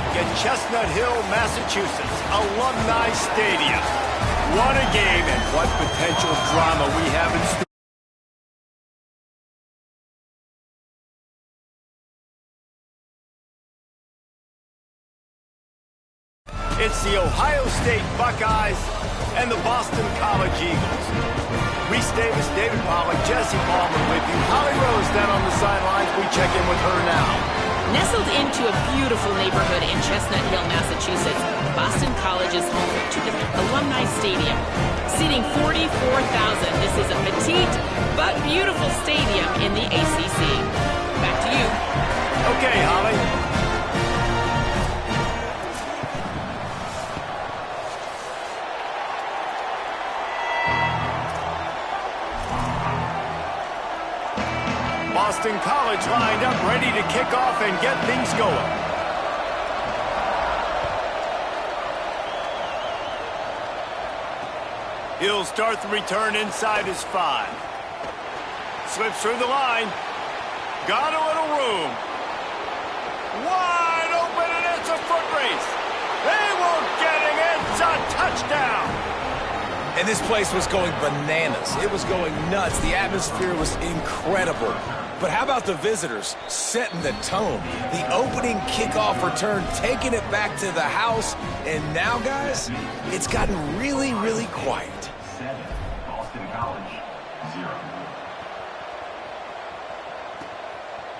look at Chestnut Hill, Massachusetts, Alumni Stadium. What a game and what potential drama we have in store. It's the Ohio State Buckeyes and the Boston College Eagles. Reese Davis, David Pollack, Jesse Palmer with you. Holly Rose down on the sidelines. We check in with her now. Nestled into a beautiful neighborhood in Chestnut Hill, Massachusetts, Boston College is home to the Alumni Stadium. Seating 44,000, this is a petite but beautiful stadium in the ACC. Back to you. Okay, Holly. Boston College lined up, ready to kick off and get things going. He'll start the return inside his 5. Slips through the line. Got a little room. Wide open, and it's a foot race. They won't get him. It's a touchdown. And this place was going bananas. It was going nuts. The atmosphere was incredible. But how about the visitors setting the tone? The opening kickoff return, taking it back to the house. And now, guys, it's gotten really, really quiet. 7, Boston College, 0.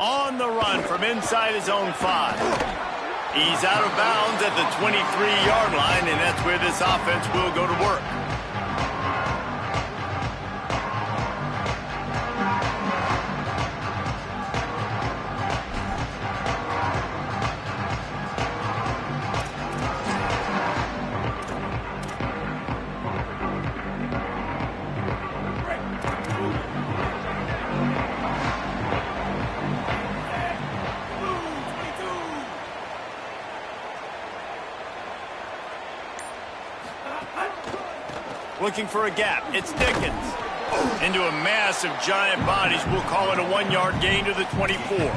On the run from inside his own 5. He's out of bounds at the 23-yard line, and that's where this offense will go to work. Looking for a gap. It's Dickens. Into a mass of giant bodies. We'll call it a 1-yard gain to the 24.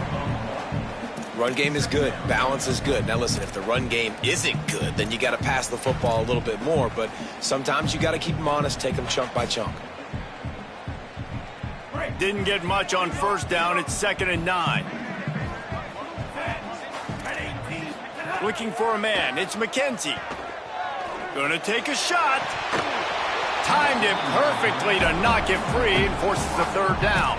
Run game is good. Balance is good. Now, listen, if the run game isn't good, then you got to pass the football a little bit more. But sometimes you got to keep them honest, take them chunk by chunk. Didn't get much on first down. It's 2nd and 9. Looking for a man. It's McKenzie. Gonna take a shot. Timed it perfectly to knock it free and forces the 3rd down.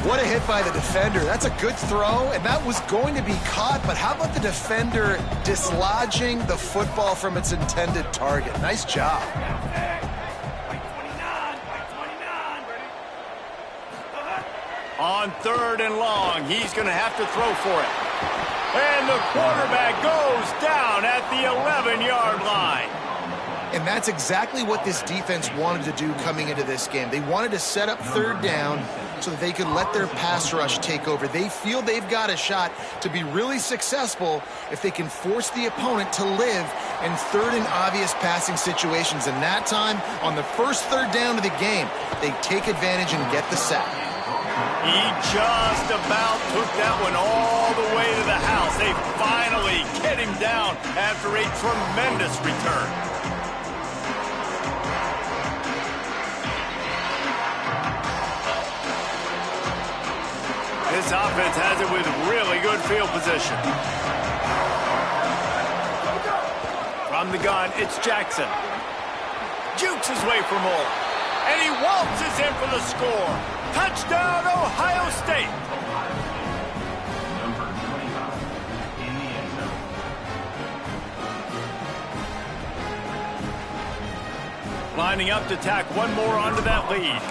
What a hit by the defender. That's a good throw, and that was going to be caught, but how about the defender dislodging the football from its intended target? Nice job. On 3rd and long, he's going to have to throw for it. And the quarterback goes down at the 11-yard line. And that's exactly what this defense wanted to do coming into this game. They wanted to set up 3rd down so that they could let their pass rush take over. They feel they've got a shot to be really successful if they can force the opponent to live in 3rd and obvious passing situations. And that time, on the first 3rd down of the game, they take advantage and get the sack. He just about took that one all the way to the house. They finally get him down after a tremendous return. This offense has it with really good field position. From the gun, it's Jackson. Jukes his way for more. And he waltzes in for the score. Touchdown, Ohio State. Number 25 in the end zone. Lining up to tack one more onto that lead.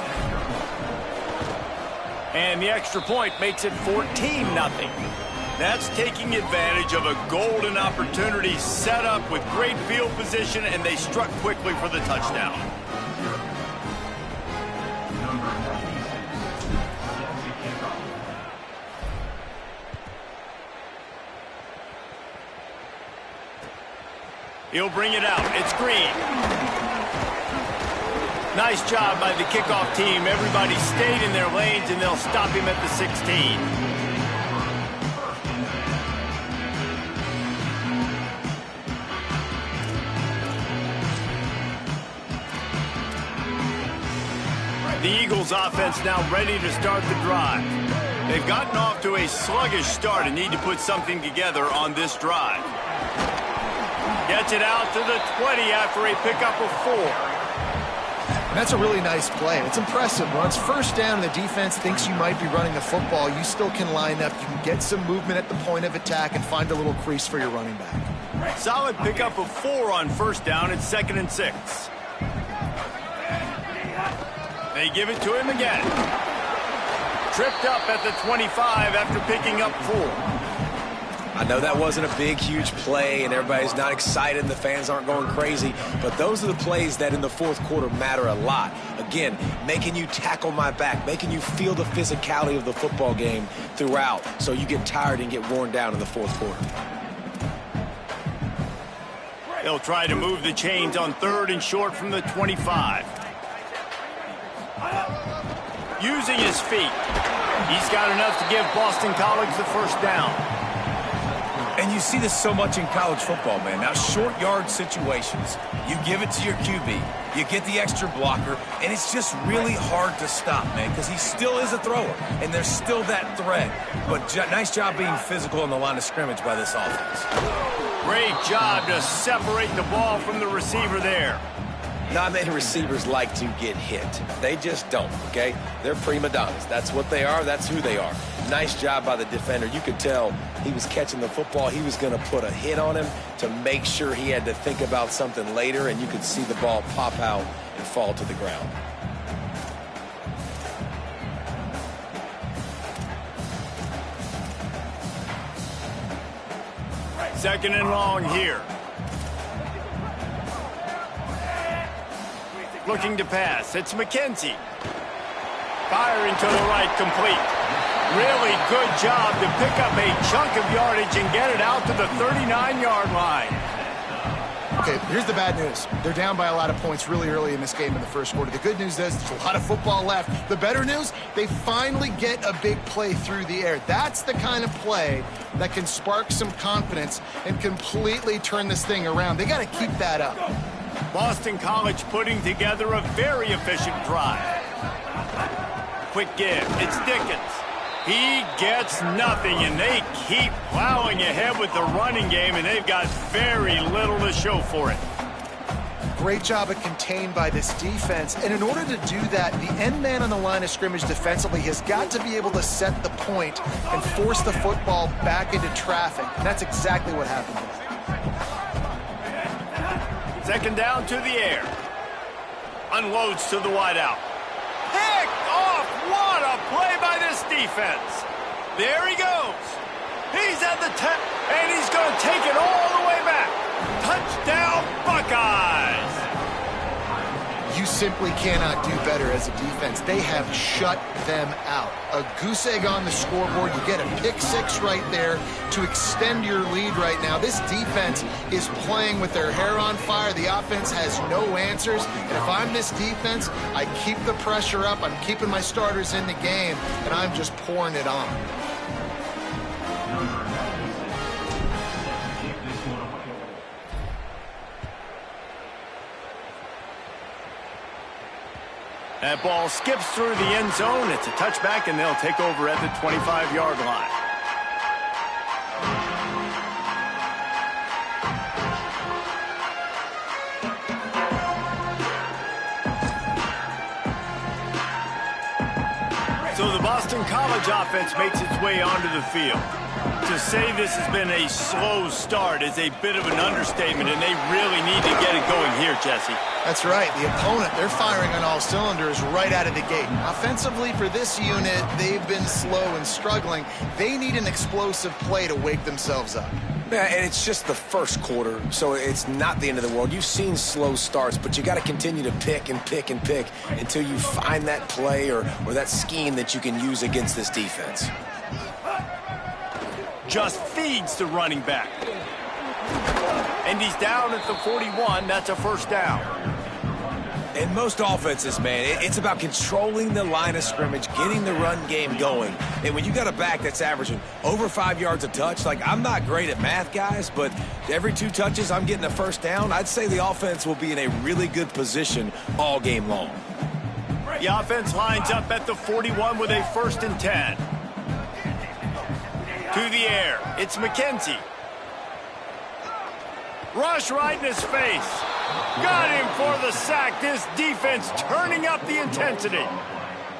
And the extra point makes it 14-0. That's taking advantage of a golden opportunity set up with great field position, and they struck quickly for the touchdown. Number 96, sets the kickoff. He'll bring it out. It's Green. Nice job by the kickoff team. Everybody stayed in their lanes, and they'll stop him at the 16. The Eagles offense now ready to start the drive. They've gotten off to a sluggish start and need to put something together on this drive. Gets it out to the 20 after a pickup of 4. And that's a really nice play. It's impressive. When it's first down and the defense thinks you might be running the football, you still can line up. You can get some movement at the point of attack and find a little crease for your running back. Solid pickup of 4 on first down. It's 2nd and 6. They give it to him again. Tripped up at the 25 after picking up 4. I know that wasn't a big, huge play, and everybody's not excited, and the fans aren't going crazy, but those are the plays that in the fourth quarter matter a lot. Again, making you tackle my back, making you feel the physicality of the football game throughout, so you get tired and get worn down in the fourth quarter. They'll try to move the chains on 3rd and short from the 25. Using his feet, he's got enough to give Boston College the first down. And you see this so much in college football, man. Now, short yard situations, you give it to your QB, you get the extra blocker, and it's just really hard to stop, man, because he still is a thrower, and there's still that threat. But nice job being physical on the line of scrimmage by this offense. Great job to separate the ball from the receiver there. Not many receivers like to get hit. They just don't, okay? They're prima donnas. That's what they are. That's who they are. Nice job by the defender. You could tell he was catching the football. He was going to put a hit on him to make sure he had to think about something later, and you could see the ball pop out and fall to the ground. Second and long here. Looking to pass. It's McKenzie. Firing to the right, complete. Really good job to pick up a chunk of yardage and get it out to the 39-yard line. Okay, here's the bad news. They're down by a lot of points really early in this game in the first quarter. The good news is there's a lot of football left. The better news, they finally get a big play through the air. That's the kind of play that can spark some confidence and completely turn this thing around. They got to keep that up. Boston College putting together a very efficient drive. Quick give. It's Dickens. He gets nothing, and they keep plowing ahead with the running game, and they've got very little to show for it. Great job of contained by this defense. And in order to do that, the end man on the line of scrimmage defensively has got to be able to set the point and force the football back into traffic. And that's exactly what happened there. Second down to the air. Unloads to the wideout. Picked off. What a play by this defense. There he goes. He's at the 10, and he's going to take it all the way back. Touchdown, Buckeyes. You simply cannot do better as a defense. They have shut them out. A goose egg on the scoreboard. You get a pick six right there to extend your lead right now. This defense is playing with their hair on fire. The offense has no answers. And if I'm this defense, I keep the pressure up. I'm keeping my starters in the game, and I'm just pouring it on. That ball skips through the end zone. It's a touchback, and they'll take over at the 25-yard line. So the Boston College offense makes its way onto the field. To say this has been a slow start is a bit of an understatement, and they really need to get it going here, Jesse. That's right. The opponent, they're firing on all cylinders right out of the gate. Offensively, for this unit, they've been slow and struggling. They need an explosive play to wake themselves up. Yeah, and it's just the first quarter, so it's not the end of the world. You've seen slow starts, but you got to continue to pick and pick and pick until you find that play or that scheme that you can use against this defense. Just feeds the running back. And he's down at the 41. That's a first down. In most offenses, man, it's about controlling the line of scrimmage, getting the run game going. And when you got a back that's averaging over 5 yards a touch, like, I'm not great at math, guys, but every 2 touches I'm getting a first down, I'd say the offense will be in a really good position all game long. The offense lines up at the 41 with a 1st and 10. To the air. It's McKenzie. Rush right in his face. Got him for the sack. This defense turning up the intensity.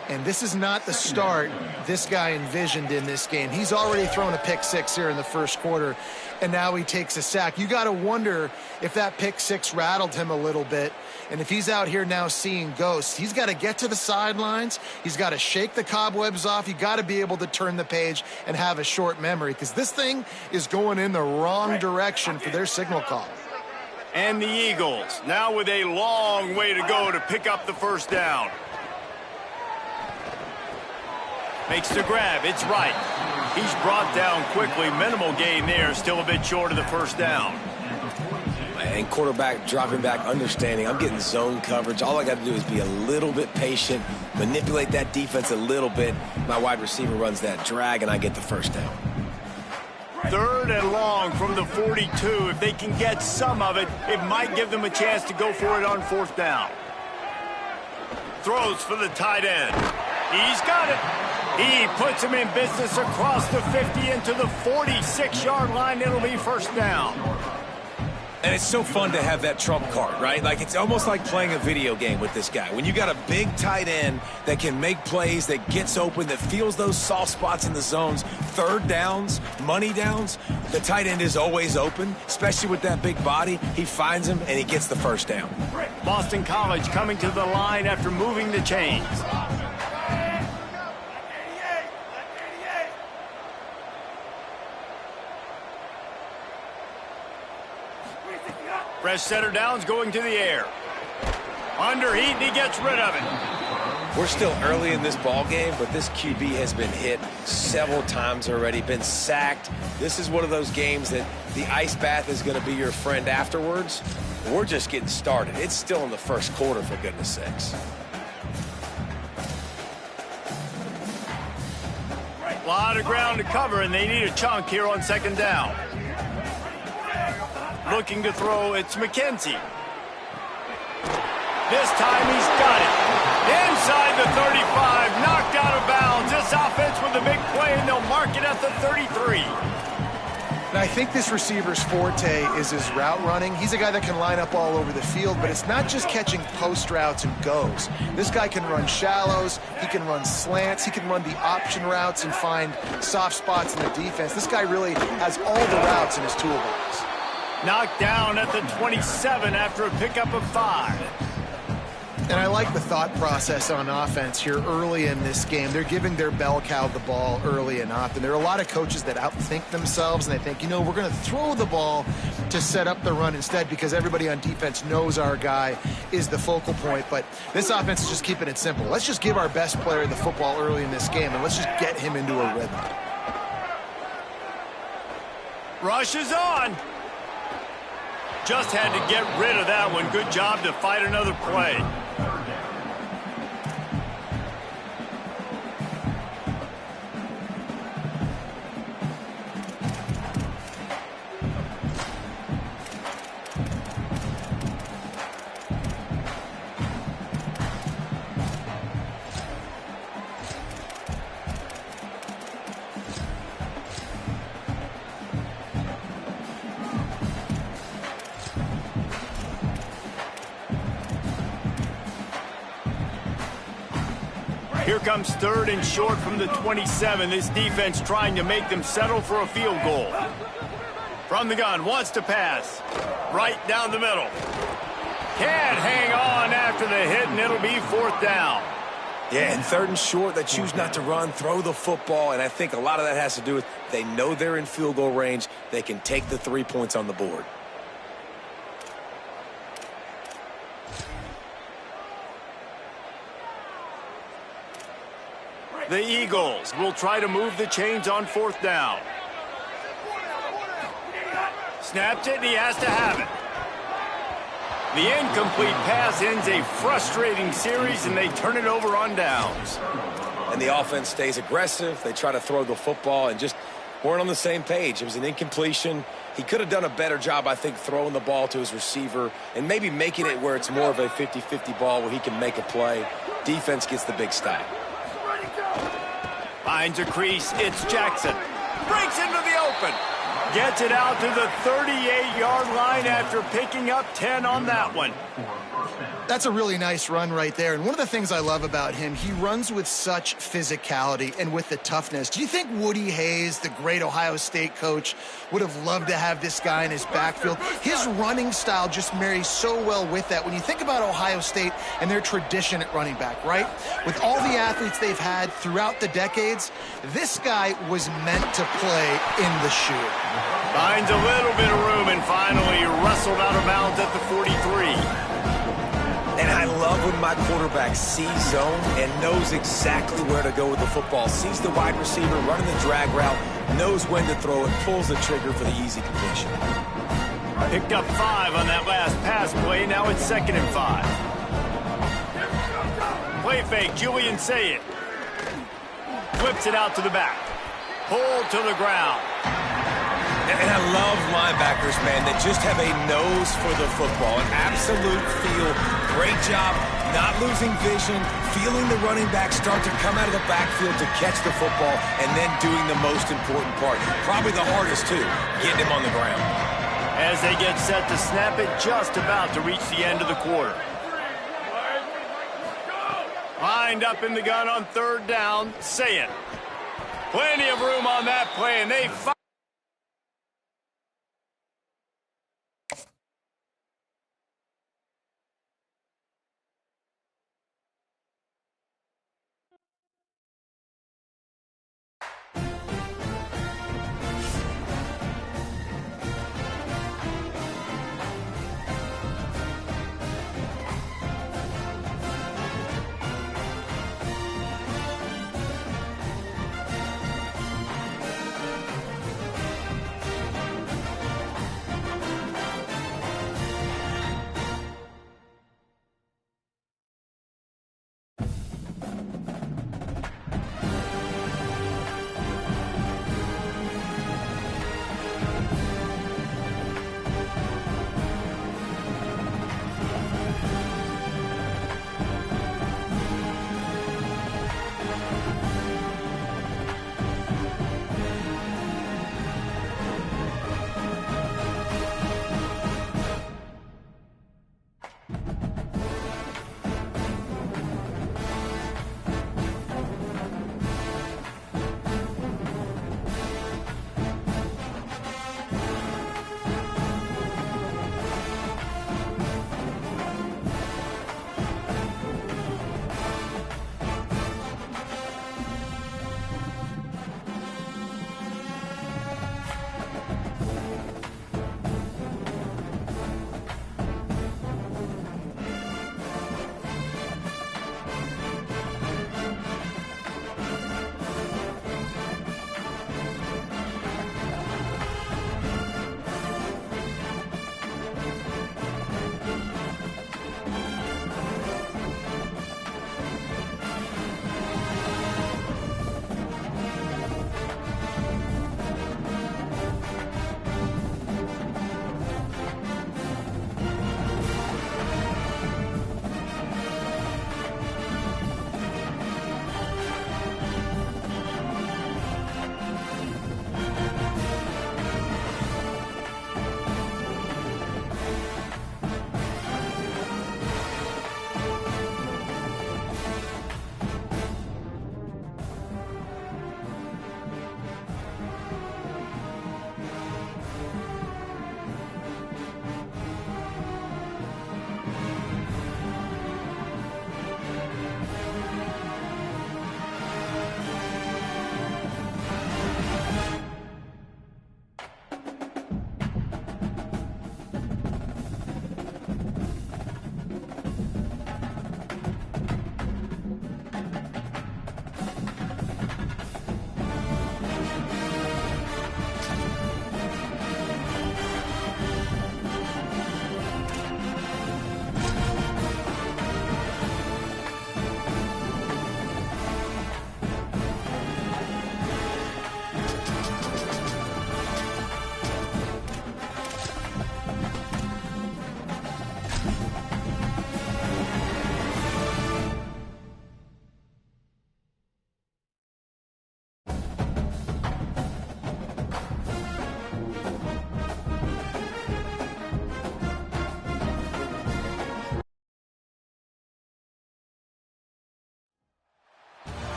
And this is not the start this guy envisioned in this game. He's already thrown a pick six here in the first quarter, and now he takes a sack. You got to wonder if that pick six rattled him a little bit. And if he's out here now seeing ghosts, he's got to get to the sidelines. He's got to shake the cobwebs off. You got to be able to turn the page and have a short memory, because this thing is going in the wrong direction for their signal call. And the Eagles now with a long way to go to pick up the 1st down. Makes the grab. It's right. He's brought down quickly. Minimal gain there. Still a bit short of the 1st down. And quarterback dropping back, understanding I'm getting zone coverage. All I got to do is be a little bit patient, manipulate that defense a little bit. My wide receiver runs that drag, and I get the 1st down. 3rd and long from the 42. If they can get some of it, it might give them a chance to go for it on 4th down. Throws for the tight end. He's got it. He puts him in business across the 50 into the 46-yard line. It'll be 1st down. And it's so fun to have that trump card, right? Like, it's almost like playing a video game with this guy. When you got a big tight end that can make plays, that gets open, that feels those soft spots in the zones, 3rd downs, money downs, the tight end is always open, especially with that big body. He finds him, and he gets the 1st down. Boston College coming to the line after moving the chains. Fresh setter downs going to the air. Under heat, and he gets rid of it. We're still early in this ball game, but this QB has been hit several times already, been sacked. This is one of those games that the ice bath is going to be your friend afterwards. We're just getting started. It's still in the 1st quarter, for goodness sakes. A lot of ground to cover, and they need a chunk here on 2nd down. Looking to throw, it's McKenzie. This time he's got it. Inside the 35, knocked out of bounds. This offense with a big play, and they'll mark it at the 33. And I think this receiver's forte is his route running. He's a guy that can line up all over the field, but it's not just catching post routes and goes. This guy can run shallows, he can run slants, he can run the option routes and find soft spots in the defense. This guy really has all the routes in his toolbox. Knocked down at the 27 after a pickup of 5. And I like the thought process on offense here early in this game. They're giving their bell cow the ball early and often. There are a lot of coaches that outthink themselves, and they think, you know, we're going to throw the ball to set up the run instead because everybody on defense knows our guy is the focal point. But this offense is just keeping it simple. Let's just give our best player the football early in this game, and let's just get him into a rhythm. Rush is on. Just had to get rid of that one. Good job to fight another play. Here comes 3rd and short from the 27. This defense trying to make them settle for a field goal. From the gun, wants to pass. Right down the middle. Can't hang on after the hit, and it'll be 4th down. Yeah, and 3rd and short, they choose not to run, throw the football, and I think a lot of that has to do with they know they're in field goal range. They can take the 3 points on the board. The Eagles will try to move the chains on 4th down. Snaps it, and he has to have it. The incomplete pass ends a frustrating series, and they turn it over on downs. And the offense stays aggressive. They try to throw the football and just weren't on the same page. It was an incompletion. He could have done a better job, I think, throwing the ball to his receiver and maybe making it where it's more of a 50-50 ball where he can make a play. Defense gets the big stop. Finds a crease. It's Jackson. Breaks into the open. Gets it out to the 38-yard line after picking up 10 on that one. That's a really nice run right there. And one of the things I love about him, he runs with such physicality and with the toughness. Do you think Woody Hayes, the great Ohio State coach, would have loved to have this guy in his backfield? His running style just marries so well with that. When you think about Ohio State and their tradition at running back, right? With all the athletes they've had throughout the decades, this guy was meant to play in the shoe. Finds a little bit of room and finally wrestled out of bounds at the 43. And I love when my quarterback sees zone and knows exactly where to go with the football. Sees the wide receiver running the drag route, knows when to throw it, pulls the trigger for the easy completion. Picked up 5 on that last pass play. Now it's 2nd and 5. Play fake, Julian Sayet. Flips it out to the back. Pulled to the ground. And I love linebackers, man, that just have a nose for the football, an absolute feel. Great job not losing vision, feeling the running back start to come out of the backfield to catch the football, and then doing the most important part. Probably the hardest, too, getting him on the ground. As they get set to snap it, just about to reach the end of the quarter. Lined up in the gun on 3rd down, Sayet. Plenty of room on that play, and they fire.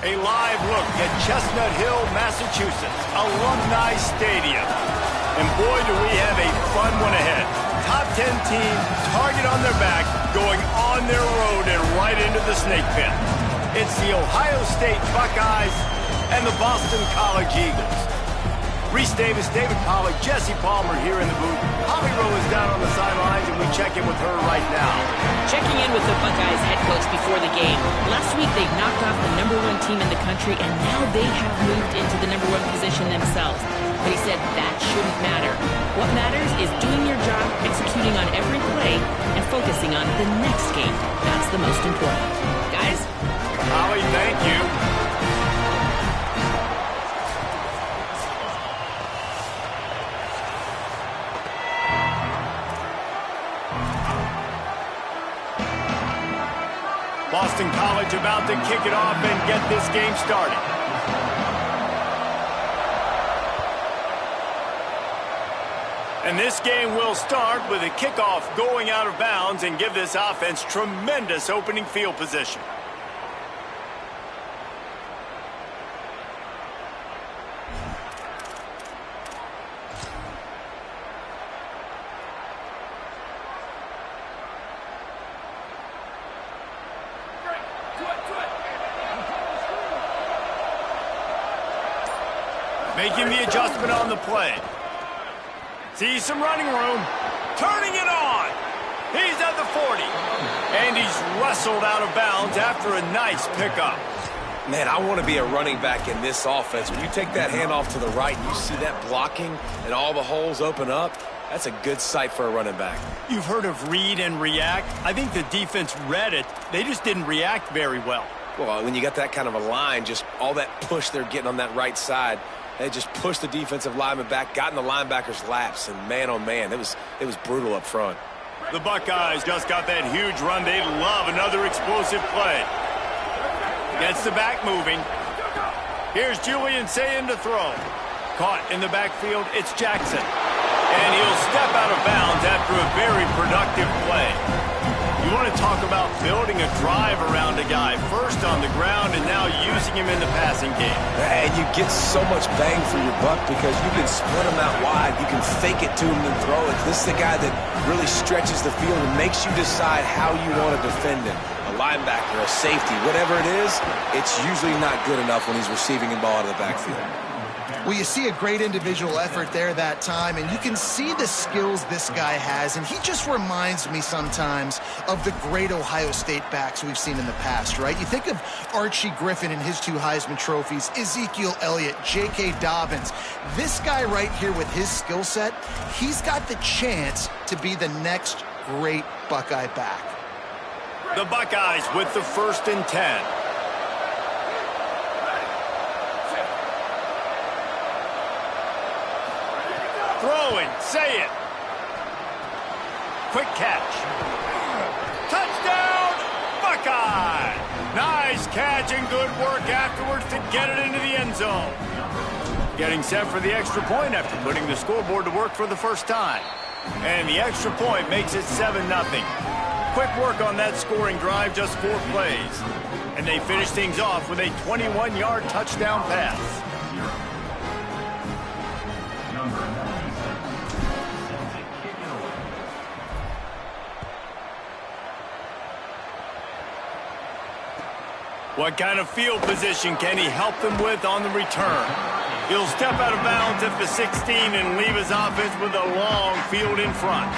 A live look at Chestnut Hill, Massachusetts, Alumni Stadium. And boy, do we have a fun one ahead. Top 10 team, target on their back, going on their road and right into the snake pit. It's the Ohio State Buckeyes and the Boston College Eagles. Reese Davis, David Pollack, Jesse Palmer here in the booth. Holly Rowe is down on the sidelines, and we check in with her right now. Checking in with the Buckeyes head coach before the game. Last week, they knocked off the #1 team in the country, and now they have moved into the #1 position themselves. But he said that shouldn't matter. What matters is doing your job, executing on every play, and focusing on the next game. That's the most important. Guys? Holly, thank you. Boston College about to kick it off and get this game started. And this game will start with a kickoff going out of bounds and give this offense tremendous opening field position. Making the adjustment on the play. Sees some running room. Turning it on. He's at the 40. And he's wrestled out of bounds after a nice pickup. Man, I want to be a running back in this offense. When you take that handoff to the right and you see that blocking and all the holes open up, that's a good sight for a running back. You've heard of read and react. I think the defense read it. They just didn't react very well. Well, when you got that kind of a line, just all that push they're getting on that right side, they just pushed the defensive lineman back, got in the linebacker's laps, and man, oh man, it was brutal up front. The Buckeyes just got that huge run. They love another explosive play. Gets the back moving. Here's Julian Sayin to throw. Caught in the backfield, it's Jackson. And he'll step out of bounds after a very productive play. You want to talk about building a drive around a guy, first on the ground and now using him in the passing game. And you get so much bang for your buck because you can split him out wide. You can fake it to him and throw it. This is the guy that really stretches the field and makes you decide how you want to defend him. A linebacker, a safety, whatever it is, it's usually not good enough when he's receiving the ball out of the backfield. Well, you see a great individual effort there that time, and you can see the skills this guy has, and he just reminds me sometimes of the great Ohio State backs we've seen in the past, right? You think of Archie Griffin and his 2 Heisman trophies, Ezekiel Elliott, J.K. Dobbins. This guy right here with his skill set, he's got the chance to be the next great Buckeye back. The Buckeyes with the 1st and 10. Throwing, say it. Quick catch. Touchdown, Buckeye! Nice catch and good work afterwards to get it into the end zone. Getting set for the extra point after putting the scoreboard to work for the first time. And the extra point makes it 7-0. Quick work on that scoring drive, just 4 plays. And they finish things off with a 21-yard touchdown pass. What kind of field position can he help them with on the return? He'll step out of bounds at the 16 and leave his offense with a long field in front.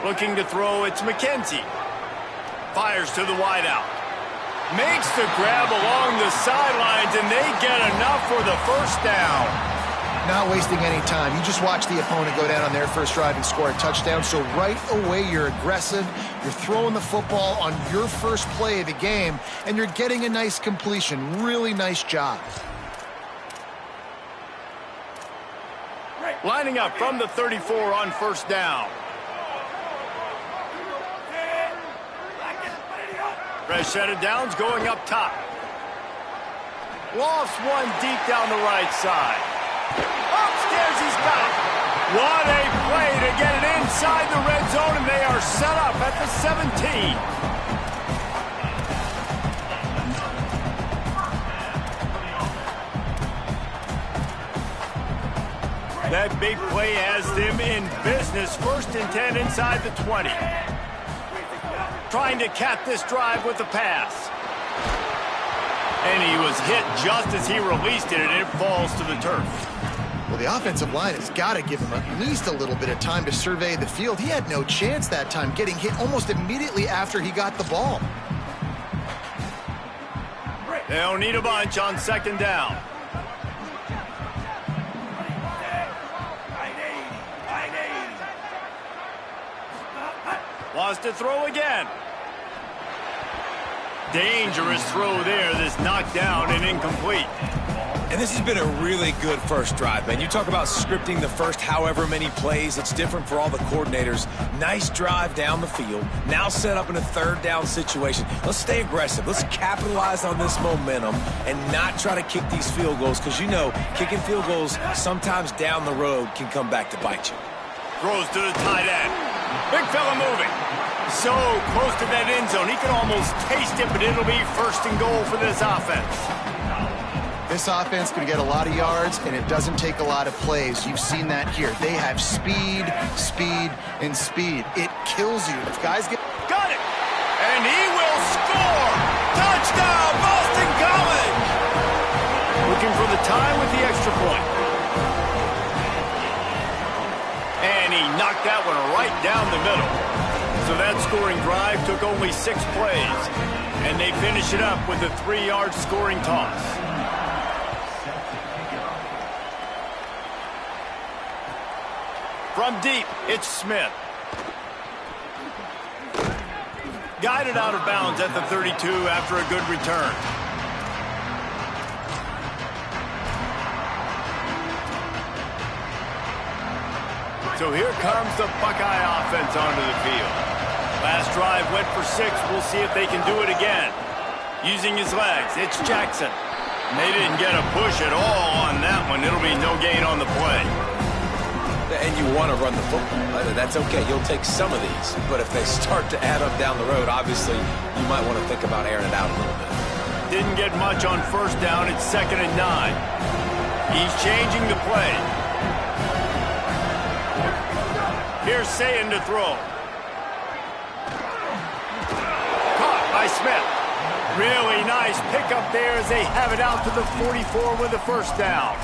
Looking to throw, it's McKenzie. Fires to the wideout. Makes the grab along the sidelines, and they get enough for the first down. Not wasting any time. You just watch the opponent go down on their first drive and score a touchdown. So right away, you're aggressive. You're throwing the football on your first play of the game, and you're getting a nice completion. Really nice job. Lining up from the 34 on first down. Fresh set of downs going up top. Lofts one deep down the right side. Upstairs he's got it. What a play to get it inside the red zone, and they are set up at the 17. That big play has them in business. 1st and 10 inside the 20. Trying to cap this drive with a pass. And he was hit just as he released it, and it falls to the turf. Well, the offensive line has got to give him at least a little bit of time to survey the field. He had no chance that time, getting hit almost immediately after he got the ball. They'll need a bunch on 2nd down. Wants to throw again. Dangerous throw there that's knocked down and incomplete. And this has been a really good first drive, man. You talk about scripting the first however many plays. It's different for all the coordinators. Nice drive down the field. Now set up in a 3rd down situation. Let's stay aggressive. Let's capitalize on this momentum and not try to kick these field goals, because you know kicking field goals sometimes down the road can come back to bite you. Throws to the tight end. Big fella moving. So close to that end zone. He can almost taste it, but it'll be 1st and goal for this offense. This offense can get a lot of yards, and it doesn't take a lot of plays. You've seen that here. They have speed, speed, and speed. It kills you. If guys get... Got it! And he will score! Touchdown, Boston College! Looking for the tie with the extra point. And he knocked that one right down the middle. So that scoring drive took only 6 plays. And they finish it up with a 3-yard scoring toss. From deep, it's Smith. Guided out of bounds at the 32 after a good return. So here comes the Buckeye offense onto the field. Last drive went for 6. We'll see if they can do it again. Using his legs, it's Jackson. They didn't get a push at all on that one. It'll be no gain on the play. And you want to run the football. That's okay. You'll take some of these. But if they start to add up down the road, obviously, you might want to think about airing it out a little bit. Didn't get much on 1st down. It's 2nd and 9. He's changing the play. Here's Sayin to throw. Caught by Smith. Really nice pickup there as they have it out to the 44 with a 1st down.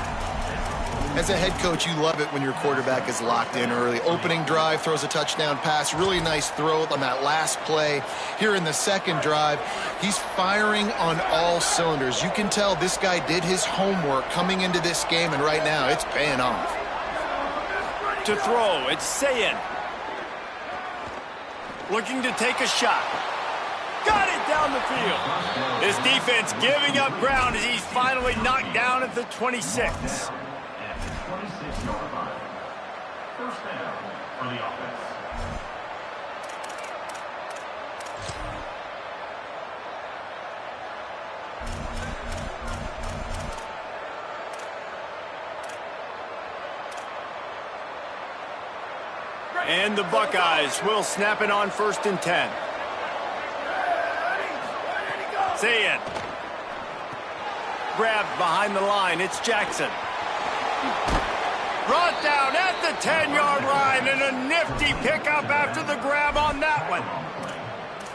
As a head coach, you love it when your quarterback is locked in early. Opening drive, throws a touchdown pass. Really nice throw on that last play. Here in the 2nd drive, he's firing on all cylinders. You can tell this guy did his homework coming into this game, and right now it's paying off. To throw, it's Sayin. Looking to take a shot. Got it down the field. This defense giving up ground as he's finally knocked down at the 26. 26-yard line. 1st down for the offense. And the Buckeyes will snap it on 1st and 10. Sayin. Grabbed behind the line. It's Jackson. Brought down at the 10-yard line, and a nifty pickup after the grab on that one.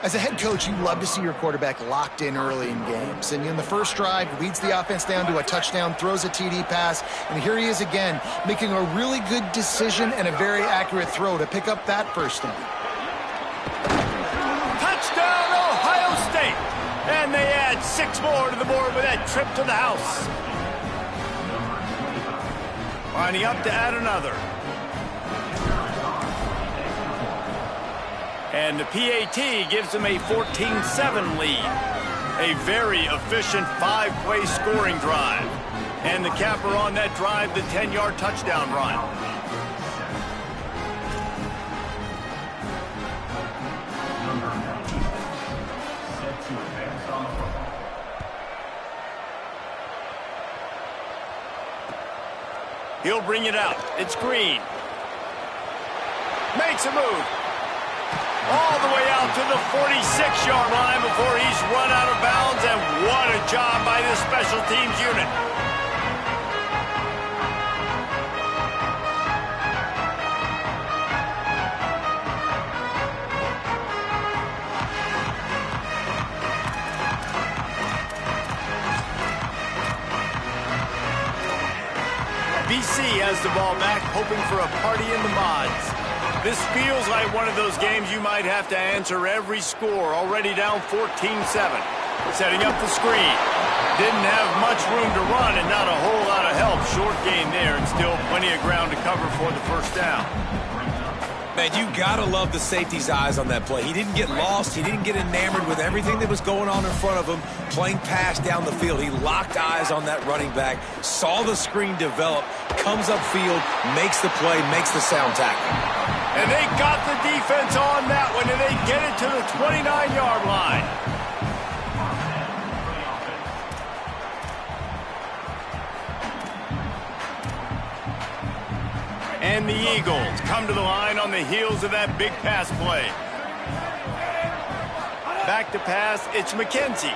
As a head coach, you love to see your quarterback locked in early in games. And in the first drive, leads the offense down to a touchdown, throws a TD pass, and here he is again, making a really good decision and a very accurate throw to pick up that 1st down. Touchdown, Ohio State! And they add 6 more to the board with that trip to the house. Lining up to add another. And the PAT gives them a 14-7 lead. A very efficient 5-play scoring drive. And the capper on that drive, the 10-yard touchdown run. He'll bring it out. It's Green. Makes a move. All the way out to the 46-yard line before he's run out of bounds. And what a job by this special teams unit. BC has the ball back, hoping for a party in the mods. This feels like one of those games you might have to answer every score. Already down 14-7. Setting up the screen. Didn't have much room to run and not a whole lot of help. Short gain there and still plenty of ground to cover for the first down. Man, you gotta love the safety's eyes on that play. He didn't get lost. He didn't get enamored with everything that was going on in front of him, playing pass down the field. He locked eyes on that running back, saw the screen develop, comes upfield, makes the play, makes the sound tackle. And they got the defense on that one, and they get it to the 29-yard line. And the Eagles come to the line on the heels of that big pass play. Back to pass, it's McKenzie.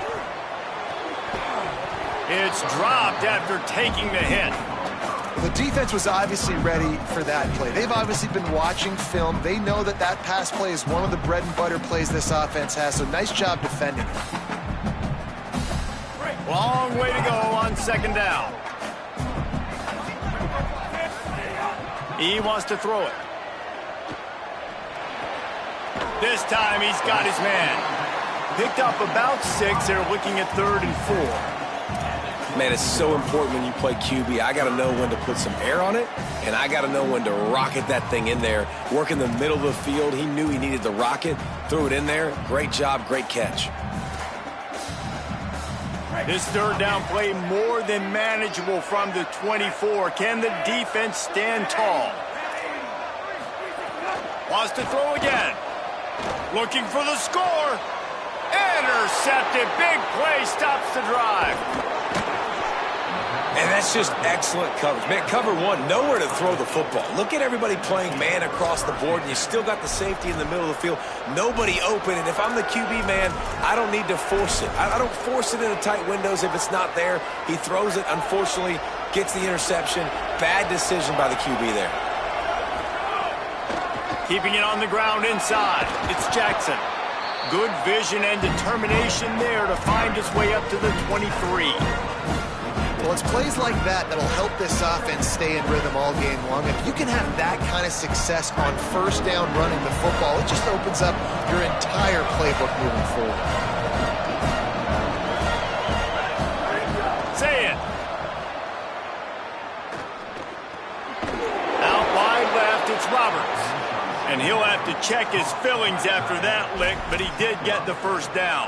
It's dropped after taking the hit. The defense was obviously ready for that play. They've obviously been watching film. They know that that pass play is one of the bread and butter plays this offense has, so nice job defending it. Long way to go on second down. He wants to throw it. This time he's got his man. Picked up about 6. They're looking at 3rd and 4. Man, it's so important when you play QB. I got to know when to put some air on it, and I got to know when to rocket that thing in there. Work in the middle of the field. He knew he needed to rocket, threw it in there. Great job, great catch. This third down play more than manageable from the 24. Can the defense stand tall? Wants to throw again. Looking for the score. Intercepted. Big play stops the drive. And that's just excellent coverage. Man, cover one, nowhere to throw the football. Look at everybody playing man across the board, and you still got the safety in the middle of the field. Nobody open, and if I'm the QB, man, I don't need to force it. I don't force it into tight windows if it's not there. He throws it, unfortunately, gets the interception. Bad decision by the QB there. Keeping it on the ground inside. It's Jackson. Good vision and determination there to find his way up to the 23. Well, it's plays like that that'll help this offense stay in rhythm all game long. If you can have that kind of success on first down running the football, it just opens up your entire playbook moving forward. Say it. Out wide left, it's Roberts. And he'll have to check his fillings after that lick, but he did get the first down.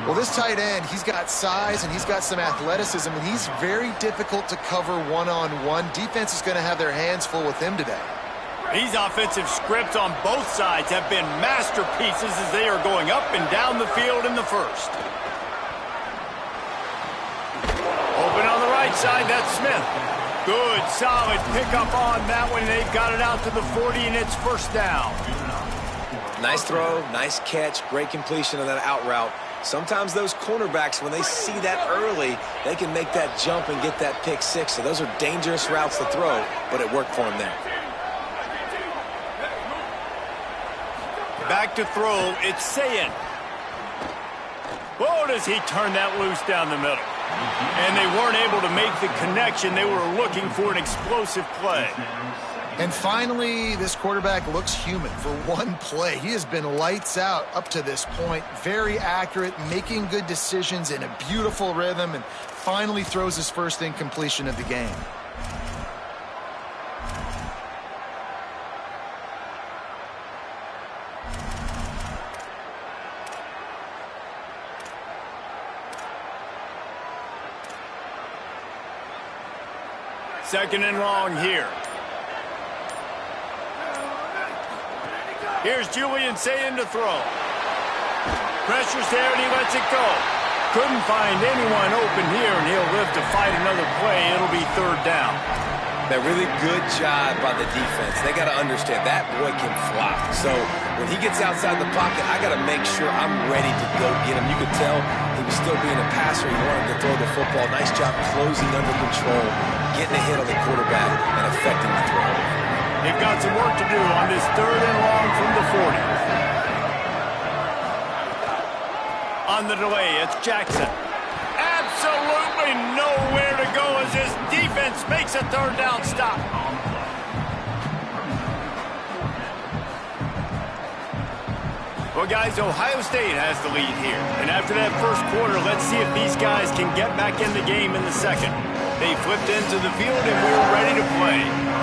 Well, this tight end, he's got size and he's got some athleticism, and he's very difficult to cover one-on-one. Defense is going to have their hands full with him today. These offensive scripts on both sides have been masterpieces as they are going up and down the field in the first. Open on the right side, that's Smith. Good, solid pickup on that one. They've got it out to the 40, and it's first down. Nice throw, nice catch, great completion of that out route. Sometimes those cornerbacks, when they see that early, they can make that jump and get that pick six. So those are dangerous routes to throw, but it worked for him there. Back to throw, it's Sayin. Oh, does he turn that loose down the middle? And they weren't able to make the connection. They were looking for an explosive play. And finally, this quarterback looks human for one play. He has been lights out up to this point. Very accurate, making good decisions in a beautiful rhythm, and finally throws his first incompletion of the game. Second and long here. Here's Julian Sayin to throw. Pressure's there and he lets it go. Couldn't find anyone open here, and he'll live to fight another play. It'll be third down. That really good job by the defense. They got to understand that boy can fly. So when he gets outside the pocket, I got to make sure I'm ready to go get him. You could tell he was still being a passer. He wanted to throw the football. Nice job closing under control, getting a hit on the quarterback, and affecting the throw. They've got some work to do on this third and long from the 40. On the delay, it's Jackson. Absolutely nowhere to go as this defense makes a third down stop. Well, guys, Ohio State has the lead here. And after that first quarter, let's see if these guys can get back in the game in the second. They flipped into the field and we're ready to play.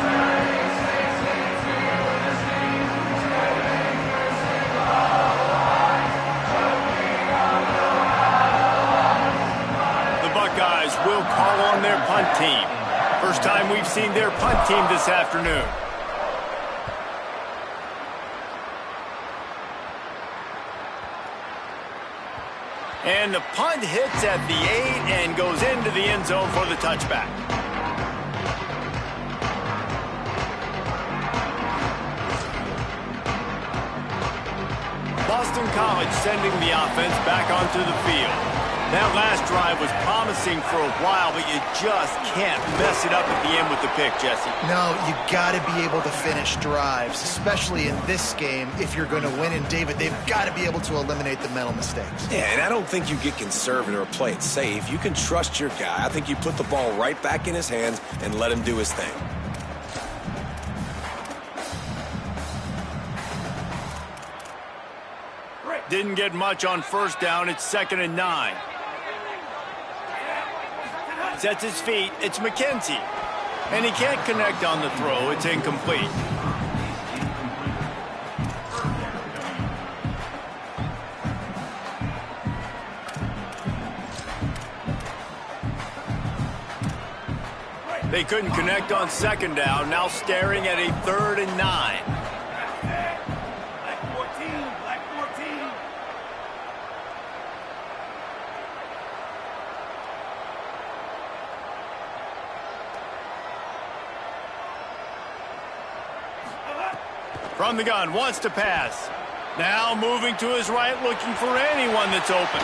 Will call on their punt team. First time we've seen their punt team this afternoon. And the punt hits at the 8 and goes into the end zone for the touchback. Boston College sending the offense back onto the field. That last drive was promising for a while, but you just can't mess it up at the end with the pick, Jesse. No, you got to be able to finish drives, especially in this game. If you're going to win, and David, they've got to be able to eliminate the mental mistakes. Yeah, and I don't think you get conservative or play it safe. You can trust your guy. I think you put the ball right back in his hands and let him do his thing. Didn't get much on first down. It's 2nd and 9. Sets his feet. It's McKenzie. And he can't connect on the throw. It's incomplete. They couldn't connect on second down. Now staring at a 3rd and 9. From the gun, wants to pass. Now moving to his right, looking for anyone that's open.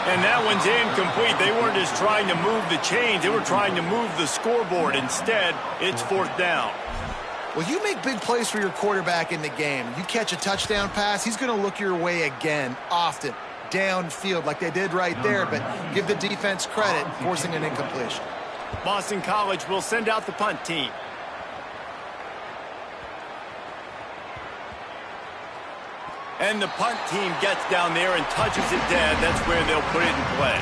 And that one's incomplete. They weren't just trying to move the chains. They were trying to move the scoreboard. Instead, it's 4th down. Well, you make big plays for your quarterback in the game. You catch a touchdown pass, he's going to look your way again, often, downfield like they did right there. But give the defense credit, forcing an incompletion. Boston College will send out the punt team. And the punt team gets down there and touches it dead. That's where they'll put it in play.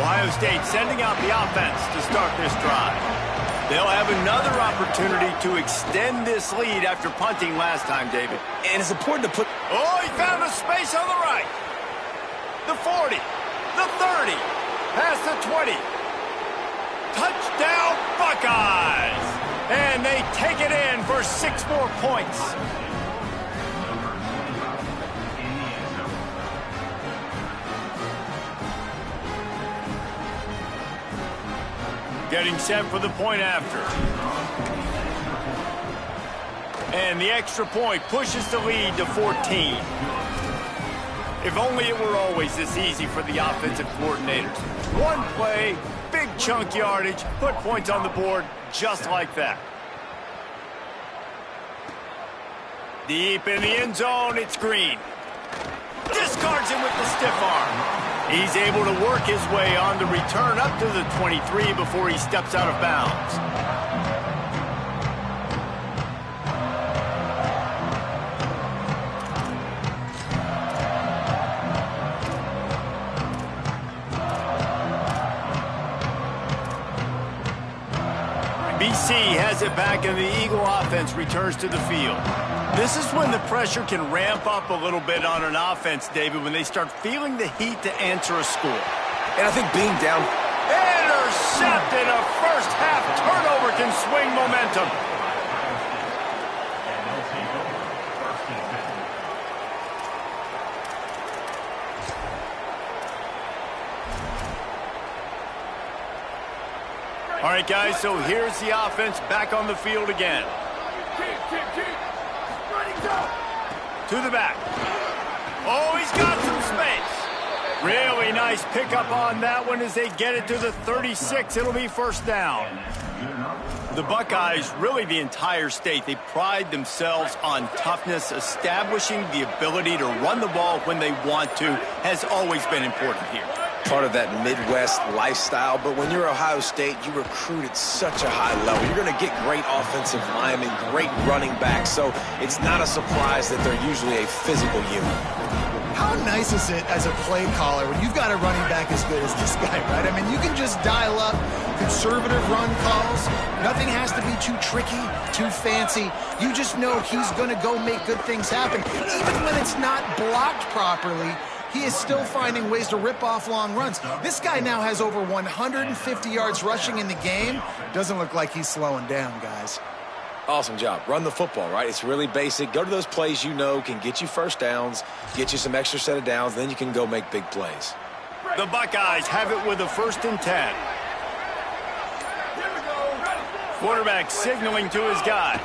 Ohio State sending out the offense to start this drive. They'll have another opportunity to extend this lead after punting last time, David. And it's important to put... Oh, he found a space on the right. The 40, the 30, past the 20. Touchdown, Buckeyes! And they take it in for 6 more points. Getting set for the point after. And the extra point pushes the lead to 14. If only it were always this easy for the offensive coordinators. One play, big chunk yardage, put points on the board just like that. Deep in the end zone, it's Green. Discards him with the stiff arm. He's able to work his way on the return up to the 23 before he steps out of bounds. KC has it back, and the Eagle offense returns to the field. This is when the pressure can ramp up a little bit on an offense, David, when they start feeling the heat to answer a score. And I think being down... Intercepted! A first-half turnover can swing momentum. All right, guys, so here's the offense back on the field again. To the back. Oh, he's got some space. Really nice pickup on that one as they get it to the 36. It'll be first down. The Buckeyes, really the entire state, they pride themselves on toughness. Establishing the ability to run the ball when they want to has always been important here. Part of that Midwest lifestyle, but when you're Ohio State, you recruit at such a high level. You're going to get great offensive linemen, great running backs, so it's not a surprise that they're usually a physical unit. How nice is it as a play caller when you've got a running back as good as this guy, right? I mean, you can just dial up conservative run calls. Nothing has to be too tricky, too fancy. You just know he's going to go make good things happen. Even when it's not blocked properly, he is still finding ways to rip off long runs. This guy now has over 150 yards rushing in the game. Doesn't look like he's slowing down, guys. Awesome job. Run the football, right? It's really basic. Go to those plays you know can get you first downs, get you some extra set of downs, then you can go make big plays. The Buckeyes have it with a 1st and 10. Quarterback signaling to his guy.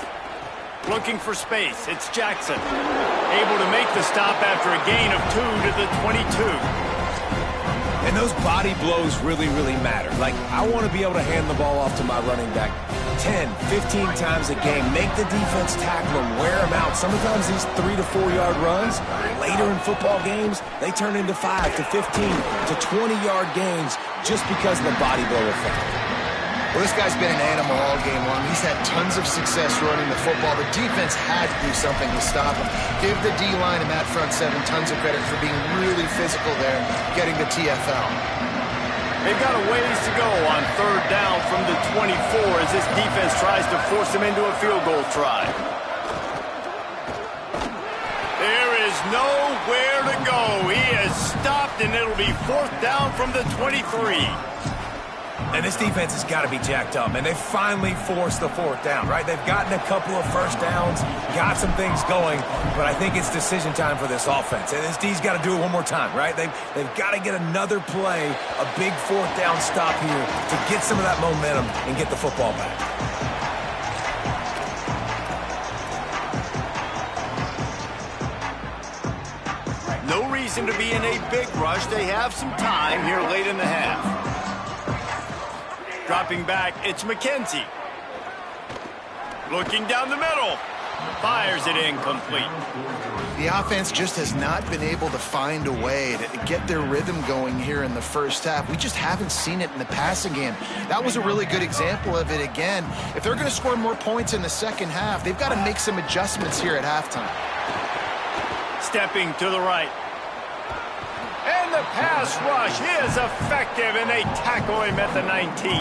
Looking for space. It's Jackson. Able to make the stop after a gain of 2 to the 22. And those body blows really, really matter. Like, I want to be able to hand the ball off to my running back 10, 15 times a game. Make the defense tackle him, wear him out. Sometimes these 3 to 4 yard runs, later in football games, they turn into 5 to 15 to 20 yard gains just because of the body blow effect. Well, this guy's been an animal all game long. He's had tons of success running the football. The defense had to do something to stop him. Give the D-line and that front seven tons of credit for being really physical there, getting the TFL. They've got a ways to go on 3rd down from the 24 as this defense tries to force them into a field goal try. There is nowhere to go. He is stopped, and it'll be 4th down from the 23. And this defense has got to be jacked up, and they finally forced the 4th down, right? They've gotten a couple of first downs, got some things going, but I think it's decision time for this offense. And this D's got to do it one more time, right? They've got to get another play, a big 4th down stop here to get some of that momentum and get the football back. No reason to be in a big rush. They have some time here late in the half. Dropping back, it's McKenzie. Looking down the middle. Fires it incomplete. The offense just has not been able to find a way to get their rhythm going here in the first half. We just haven't seen it in the passing game. That was a really good example of it again. If they're going to score more points in the second half, they've got to make some adjustments here at halftime. Stepping to the right. And the pass rush is effective, and they tackle him at the 19.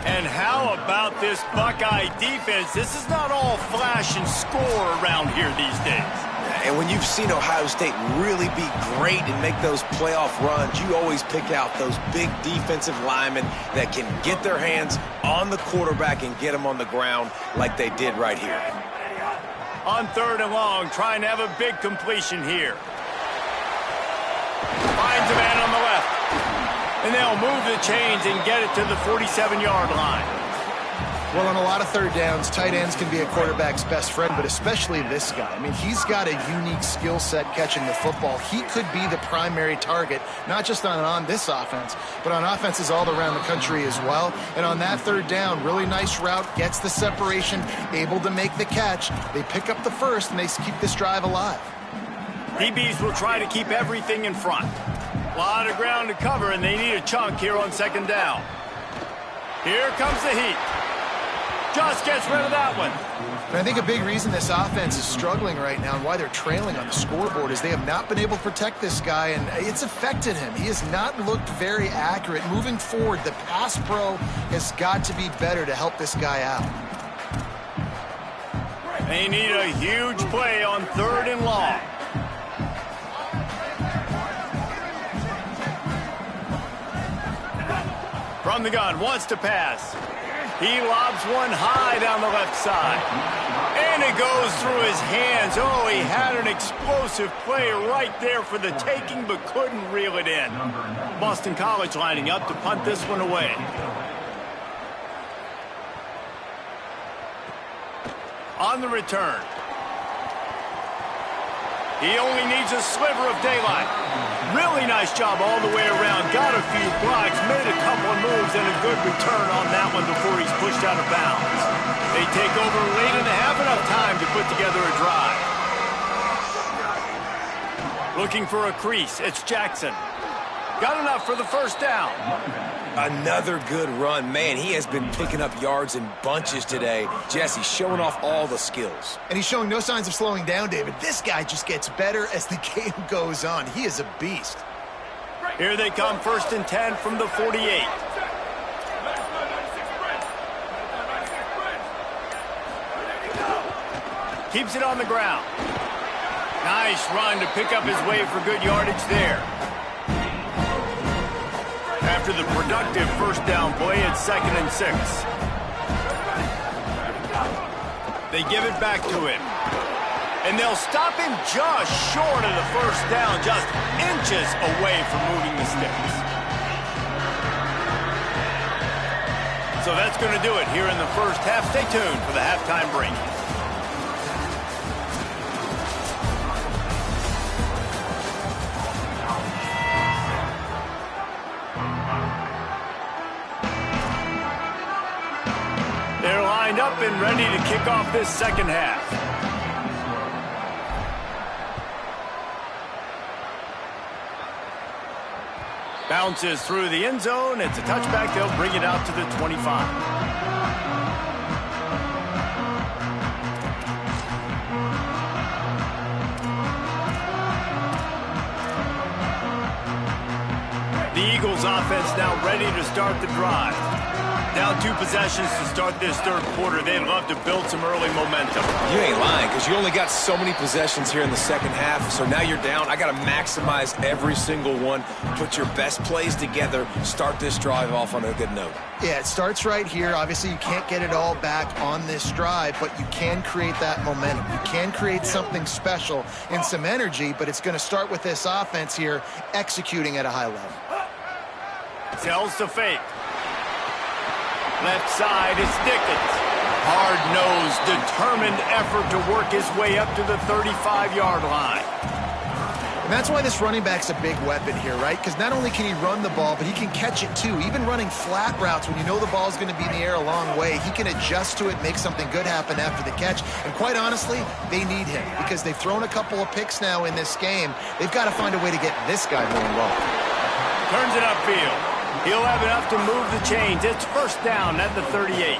And how about this Buckeye defense? This is not all flash and score around here these days. And when you've seen Ohio State really be great and make those playoff runs, you always pick out those big defensive linemen that can get their hands on the quarterback and get him on the ground like they did right here. On 3rd and long, trying to have a big completion here. Finds a man on the left. And they'll move the chains and get it to the 47-yard line. Well, on a lot of 3rd downs, tight ends can be a quarterback's best friend, but especially this guy. I mean, he's got a unique skill set catching the football. He could be the primary target, not just on this offense, but on offenses all around the country as well. And on that 3rd down, really nice route, gets the separation, able to make the catch. They pick up the first, and they keep this drive alive. DBs will try to keep everything in front. A lot of ground to cover, and they need a chunk here on 2nd down. Here comes the heat. Just gets rid of that one. And I think a big reason this offense is struggling right now and why they're trailing on the scoreboard is they have not been able to protect this guy, and it's affected him. He has not looked very accurate. Moving forward, the pass pro has got to be better to help this guy out. They need a huge play on 3rd and long. From the gun, wants to pass. He lobs one high down the left side. And it goes through his hands. Oh, he had an explosive play right there for the taking, but couldn't reel it in. Boston College lining up to punt this one away. On the return. He only needs a sliver of daylight. Really nice job all the way around. Got a few blocks, made a couple of moves, and a good return on that one before he's pushed out of bounds. They take over late and have enough time to put together a drive. Looking for a crease. It's Jackson. Got enough for the first down. Another good run. Man, he has been picking up yards in bunches today. Jesse showing off all the skills. And he's showing no signs of slowing down, David. This guy just gets better as the game goes on. He is a beast. Here they come, 1st and 10 from the 48. Keeps it on the ground. Nice run to pick up his way for good yardage there. After the productive first down play, it's 2nd and 6. They give it back to him. And they'll stop him just short of the first down, just inches away from moving the sticks. So that's going to do it here in the first half. Stay tuned for the halftime break. They're lined up and ready to kick off this second half. Bounces through the end zone. It's a touchback. They'll bring it out to the 25. The Eagles offense now ready to start the drive. Down 2 possessions to start this third quarter. They'd love to build some early momentum. You ain't lying, because you only got so many possessions here in the second half, so now you're down. I got to maximize every single one, put your best plays together, start this drive off on a good note. Yeah, it starts right here. Obviously, you can't get it all back on this drive, but you can create that momentum. You can create something special and some energy, but it's going to start with this offense here executing at a high level. Tells to fake. Left side is Dickens. Hard-nosed, determined effort to work his way up to the 35-yard line. And that's why this running back's a big weapon here, right? Because not only can he run the ball, but he can catch it too. Even running flat routes when you know the ball's going to be in the air a long way, he can adjust to it, make something good happen after the catch. And quite honestly, they need him because they've thrown a couple of picks now in this game. They've got to find a way to get this guy more involved. Turns it upfield. He'll have enough to move the chains. It's first down at the 38.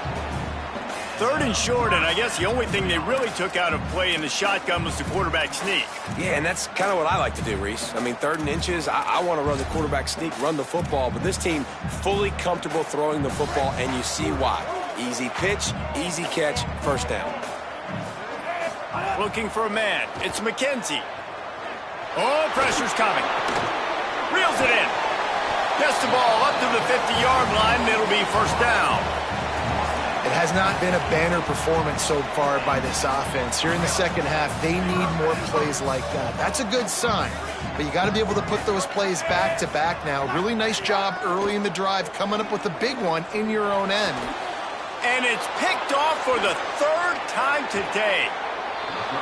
3rd and short, and I guess the only thing they really took out of play in the shotgun was the quarterback sneak. Yeah, and that's kind of what I like to do, Reese. I mean, 3rd and inches, I want to run the quarterback sneak, run the football, but this team fully comfortable throwing the football, and you see why. Easy pitch, easy catch, first down. Looking for a man. It's McKenzie. Oh, pressure's coming. Reels it in. Gets the ball up to the 50-yard line, and it'll be first down. It has not been a banner performance so far by this offense. Here in the second half, they need more plays like that. That's a good sign, but you got to be able to put those plays back to back now. Really nice job early in the drive, coming up with a big one in your own end. And it's picked off for the 3rd time today.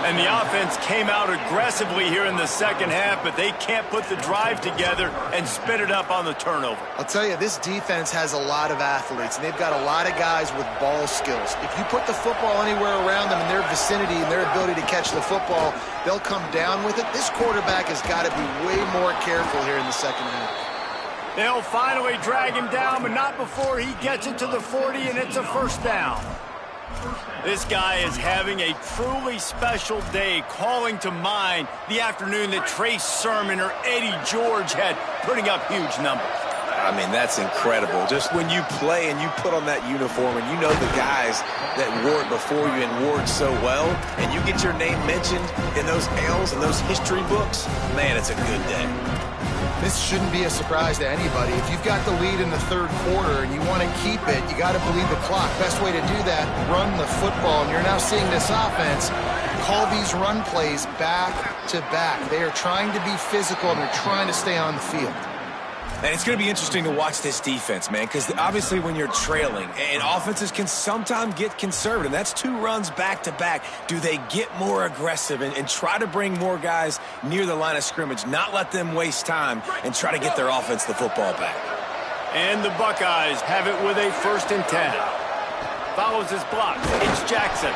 And the offense came out aggressively here in the second half, but they can't put the drive together and spit it up on the turnover. I'll tell you, this defense has a lot of athletes, and they've got a lot of guys with ball skills. If you put the football anywhere around them in their vicinity and their ability to catch the football, they'll come down with it. This quarterback has got to be way more careful here in the second half. They'll finally drag him down, but not before he gets it to the 40, and it's a first down. This guy is having a truly special day, calling to mind the afternoon that Trey Sermon or Eddie George had, putting up huge numbers. I mean, that's incredible. Just when you play and you put on that uniform and you know the guys that wore it before you and wore it so well, and you get your name mentioned in those L's and those history books, man, it's a good day. This shouldn't be a surprise to anybody. If you've got the lead in the third quarter and you want to keep it, you got to bleed the clock. Best way to do that, run the football. And you're now seeing this offense call these run plays back to back. They are trying to be physical and they're trying to stay on the field. And it's going to be interesting to watch this defense, man, because obviously when you're trailing, and offenses can sometimes get conservative. That's 2 runs back-to-back. Do they get more aggressive and try to bring more guys near the line of scrimmage, not let them waste time, and try to get their offense the football back? And the Buckeyes have it with a 1st and 10. Follows his block. It's Jackson.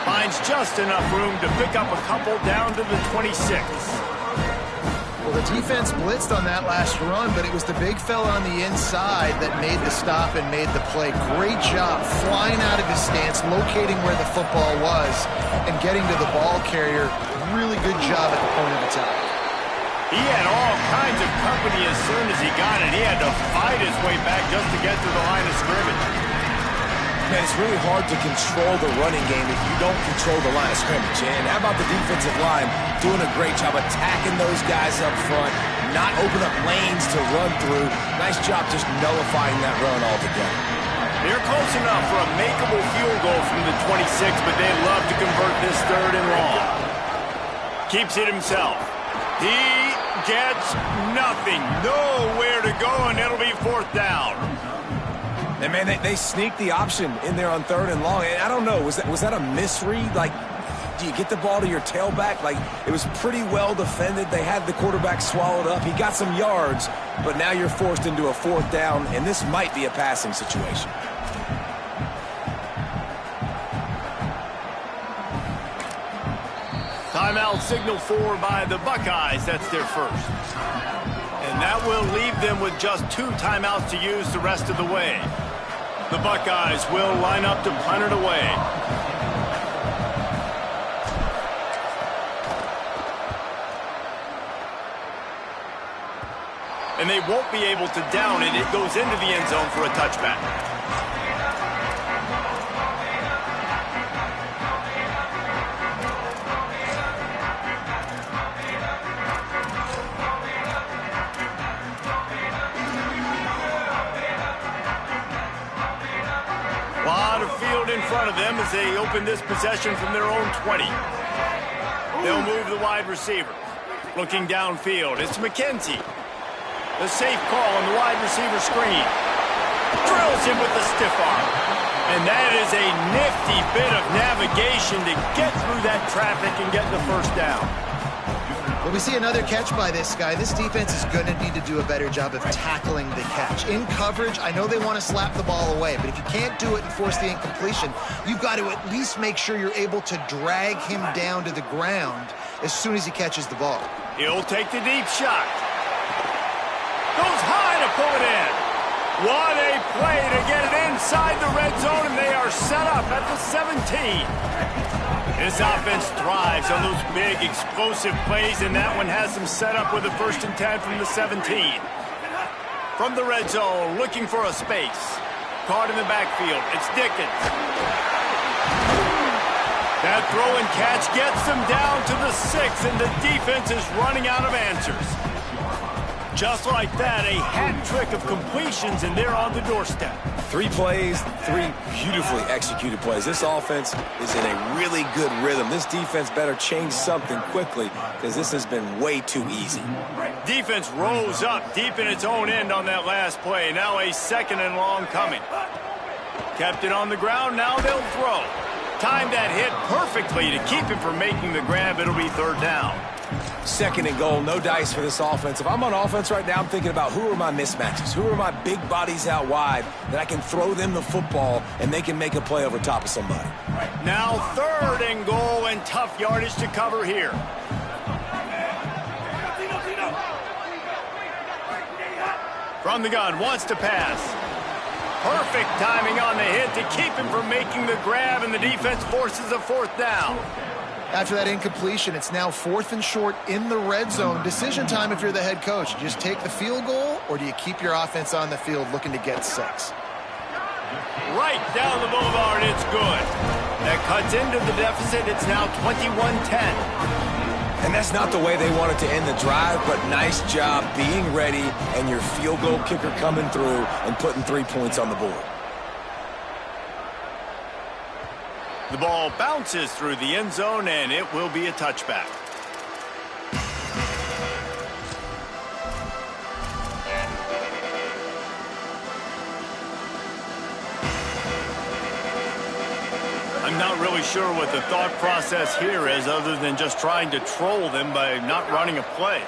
Finds just enough room to pick up a couple down to the 26. Well, the defense blitzed on that last run, but it was the big fella on the inside that made the stop and made the play. Great job flying out of his stance, locating where the football was, and getting to the ball carrier. Really good job at the point of attack. He had all kinds of company as soon as he got it. He had to fight his way back just to get to the line of scrimmage. Man, it's really hard to control the running game if you don't control the line of scrimmage. And how about the defensive line doing a great job attacking those guys up front, not open up lanes to run through. Nice job just nullifying that run altogether. They're close enough for a makeable field goal from the 26, but they'd love to convert this 3rd and long. Keeps it himself. He gets nothing. Nowhere to go, and it'll be 4th down. And, man, they sneaked the option in there on 3rd and long. And I don't know, was that a misread? Like, do you get the ball to your tailback? Like, it was pretty well defended. They had the quarterback swallowed up. He got some yards, but now you're forced into a 4th down, and this might be a passing situation. Timeout signaled for by the Buckeyes. That's their first. And that will leave them with just 2 timeouts to use the rest of the way. The Buckeyes will line up to punt it away. And they won't be able to down it. It goes into the end zone for a touchback. In front of them as they open this possession from their own 20. They'll move the wide receiver. Looking downfield, it's McKenzie. The safe call on the wide receiver screen. Drills him with the stiff arm. And that is a nifty bit of navigation to get through that traffic and get the 1st down. Well, we see another catch by this guy. This defense is going to need to do a better job of tackling the catch. In coverage, I know they want to slap the ball away, but if you can't do it and force the incompletion, you've got to at least make sure you're able to drag him down to the ground as soon as he catches the ball. He'll take the deep shot. Goes high to pull it in. What a play to get it inside the red zone, and they are set up at the 17. This offense thrives on those big, explosive plays, and that one has them set up with a 1st and 10 from the 17. From the red zone, looking for a space. Caught in the backfield. It's Dickens. That throw and catch gets them down to the 6, and the defense is running out of answers. Just like that, a hat trick of completions, and they're on the doorstep. 3 plays, 3 beautifully executed plays. This offense is in a really good rhythm. This defense better change something quickly because this has been way too easy. Defense rose up deep in its own end on that last play. Now a 2nd and long coming. Kept it on the ground. Now they'll throw. Timed that hit perfectly to keep him from making the grab. It'll be 3rd down. 2nd and goal, no dice for this offense. If I'm on offense right now, I'm thinking about who are my mismatches? Who are my big bodies out wide that I can throw them the football and they can make a play over top of somebody? Now 3rd and goal and tough yardage to cover here. From the gun, wants to pass. Perfect timing on the hit to keep him from making the grab, and the defense forces a fourth down. After that incompletion, it's now 4th and short in the red zone. Decision time if you're the head coach. You just take the field goal, or do you keep your offense on the field looking to get 6? Right down the boulevard, it's good. That cuts into the deficit. It's now 21-10. And that's not the way they wanted to end the drive, but nice job being ready and your field goal kicker coming through and putting 3 points on the board. The ball bounces through the end zone, and it will be a touchback. I'm not really sure what the thought process here is other than just trying to troll them by not running a play.